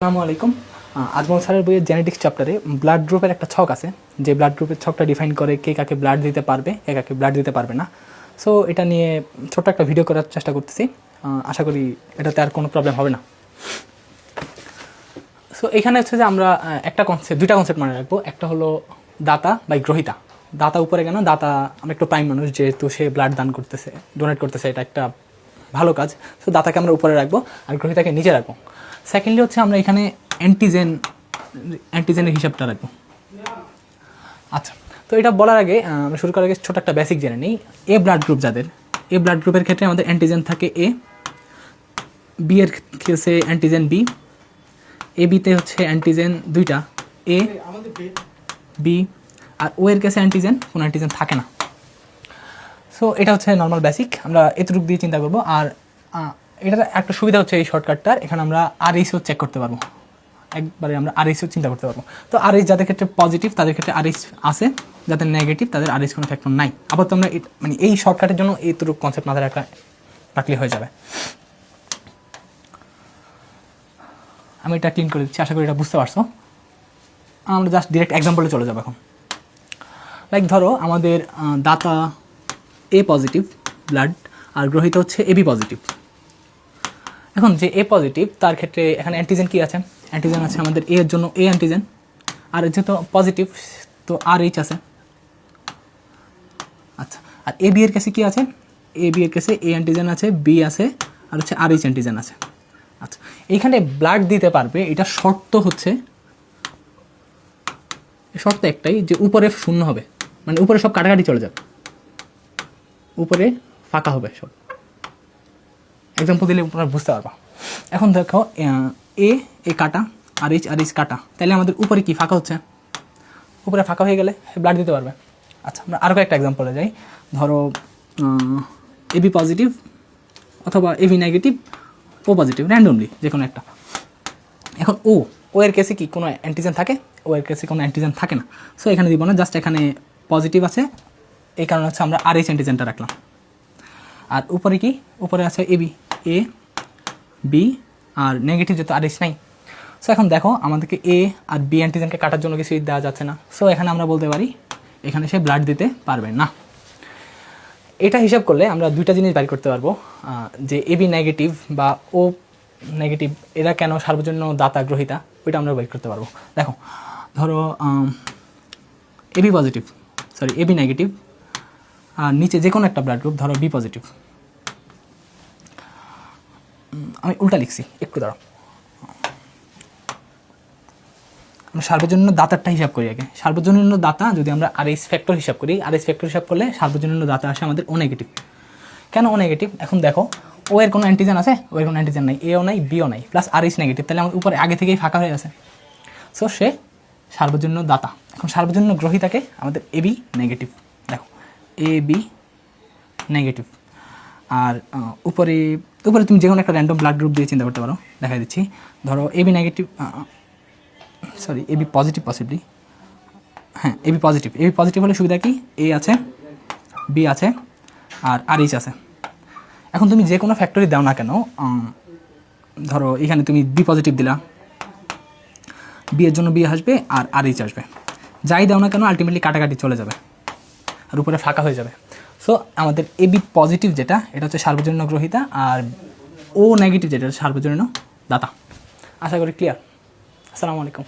আসসালামু আলাইকুম। আজমল স্যারের বইয়ের জেনেটিক্স চ্যাপ্টারে ব্লাড গ্রুপের একটা ছক আছে, যে ব্লাড গ্রুপের ছকটা ডিফাইন করে কে কাকে ব্লাড দিতে পারবে, কে কাকে ব্লাড দিতে পারবে না। সো এটা নিয়ে ছোট্ট একটা ভিডিও করার চেষ্টা করতেছি, আশা করি এটাতে আর কোনো প্রবলেম হবে না। সো এখানে হচ্ছে যে আমরা দুইটা কনসেপ্ট মনে রাখবো। একটা হলো দাতা বা গ্রহিতা। দাতা উপরে কেন? দাতা আমরা একটু প্রাইম মানুষ, যেহেতু সে ব্লাড দান করতেছে, ডোনেট করতেছে, এটা একটা ভালো কাজ। সো দাতাকে আমরা উপরে রাখবো আর গ্রহিতাকে নিচে রাখবো। সেকেন্ডলি হচ্ছে আমরা এখানে অ্যান্টিজেনের হিসাবটা রাখবো। আচ্ছা, তো এটা বলার আগে আমরা শুরু করার আগে ছোটো একটা বেসিক জেনে নিই। এ ব্লাড গ্রুপ যাদের, এ ব্লাড গ্রুপের ক্ষেত্রে আমাদের অ্যান্টিজেন থাকে এ, বি এর কেসে অ্যান্টিজেন বি, এ বিতে হচ্ছে অ্যান্টিজেন দুইটা, এ বি, আর ও এর কেসে অ্যান্টিজেন কোনো অ্যান্টিজেন থাকে না। সো এটা হচ্ছে নর্মাল বেসিক, আমরা এতটুকু দিয়ে চিন্তা করবো। আর এটার একটা সুবিধা হচ্ছে এই শর্টকাটটার, এখানে আমরা আরএইচও চেক করতে পারবো, একবারে আমরা আরএইচও চিন্তা করতে পারবো। তো আরএইচ যাদের ক্ষেত্রে পজিটিভ তাদের ক্ষেত্রে আরএইচ আছে, যাদের নেগেটিভ তাদের আরএইচ কোনো ফ্যাক্টর নাই। আবার তো আমরা মানে এই শর্টকাটের জন্য এইটুকু কনসেপ্ট মাথায় রাখলে হয়ে যাবে। আমি এটা ক্লিন করে দিচ্ছি, আশা করি এটা বুঝতে পারছো। আমরা জাস্ট ডিরেক্ট এক্সাম্পলে চলে যাবো এখন। লাইক ধরো আমাদের দাতা এ পজিটিভ ব্লাড আর গ্রহিত হচ্ছে এবি পজিটিভ। এখন যে এ পজিটিভ তার ক্ষেত্রে এখানে অ্যান্টিজেন কী আছে? অ্যান্টিজেন আছে আমাদের এ এর জন্য এ অ্যান্টিজেন, আর যেহেতু পজিটিভ তো আর এইচ আছে। আচ্ছা, আর এ বি এর কেসে কী আছে? এ বি এর কেসে এ অ্যান্টিজেন আছে, বি আছে, আর হচ্ছে আর এইচ অ্যান্টিজেন আছে। আচ্ছা, এইখানে ব্লাড দিতে পারবে, এটা শর্ত হচ্ছে, শর্ত একটাই যে উপরে শূন্য হবে, মানে উপরে সব কাটাকাটি চলে যাবে, উপরে ফাঁকা হবে সব। এক্সাম্পল দিলে তোমরা বুঝতে পারবা। এখন দেখো এ কাটা, আর এইচ কাটা, তাহলে আমাদের উপরে কি ফাঁকা হচ্ছে? উপরে ফাঁকা হয়ে গেলে ব্লাড দিতে পারবে। আচ্ছা, আমরা আরও একটা এক্সাম্পলে যাই। ধরো এবি পজিটিভ অথবা এবি নেগেটিভ, ও পজিটিভ, র্যান্ডমলি যে কোনো একটা। এখন ও এর কেসে কি কোনো অ্যান্টিজেন থাকে? ও এর কেসে কোনো অ্যান্টিজেন থাকে না। সো এখানে দিব না, জাস্ট এখানে পজিটিভ আছে, এই কারণে হচ্ছে আমরা আর এইচ অ্যান্টিজেনটা রাখলাম। আর উপরে কি? উপরে আছে AB, A B, R negative যেহেতু আর এইচ নাই। সো এখন দেখো আমাদেরকে এ আর বি অ্যান্টিজেনকে কাটার জন্য কিছুই দেওয়া যাচ্ছে না। সো এখানে আমরা বলতে পারি এখানে সে ব্লাড দিতে পারবে না। এটা হিসাব করলে আমরা দুইটা জিনিস বের করতে পারবো, যে এবি নেগেটিভ বা ও নেগেটিভ এরা কেন সার্বজনীন দাতা গ্রহিতা, ওইটা আমরা বের করতে পারবো। দেখো ধরো এবি নেগেটিভ আর নিচে যে কোনো একটা ব্লাড গ্রুপ, ধরো বি পজিটিভ। আমি উল্টা লিখছি, একটু দাঁড়াও। আমরা সার্বজনীন দাতারটা হিসাব করি আগে। সার্বজনীন দাতা যদি আমরা আরএইচ ফ্যাক্টর হিসাব করি, আরএইচ ফ্যাক্টর হিসাব করলে সার্বজনীন দাতা আসে আমাদের ও নেগেটিভ। কেন ও নেগেটিভ? এখন দেখো ও এর কোনো অ্যান্টিজেন আছে, ও এর কোনো অ্যান্টিজেন নাই, এও নাই, বিও নাই, প্লাস আরএইচ নেগেটিভ, তাহলে আমাদের উপরে আগে থেকেই ফাঁকা হয়ে আছে। সো সে সার্বজনীন দাতা। এখন সার্বজনীন গ্রহিতাকে আমাদের এবি নেগেটিভ, দেখো এ বি নেগেটিভ। আর উপরে তুমি যে কোনো একটা র্যান্ডম ব্লাড গ্রুপ দিয়ে চিন্তা করতে পারো, দেখা দিচ্ছি। ধরো AB negative, AB positive possibly, হ্যাঁ এবি পজিটিভ হলে সুবিধা কি? এ আছে, বি আছে, আর এইচ আছে। এখন তুমি যে কোনো ফ্যাক্টরি দাও না কেন, ধরো এখানে তুমি বি পজিটিভ দিলা, বি এর জন্য বি আসবে আর এইচ আসবে, যাই দাও না কেন আলটিমেটলি কাটাকাটি চলে যাবে আর উপরে ফাঁকা হয়ে যাবে। সো আমাদের এবি পজিটিভ যেটা, এটা হচ্ছে সার্বজনীন গ্রহিতা, আর ও নেগেটিভ যেটা সার্বজনীন দাতা। আশা করি ক্লিয়ার। আসসালামু আলাইকুম।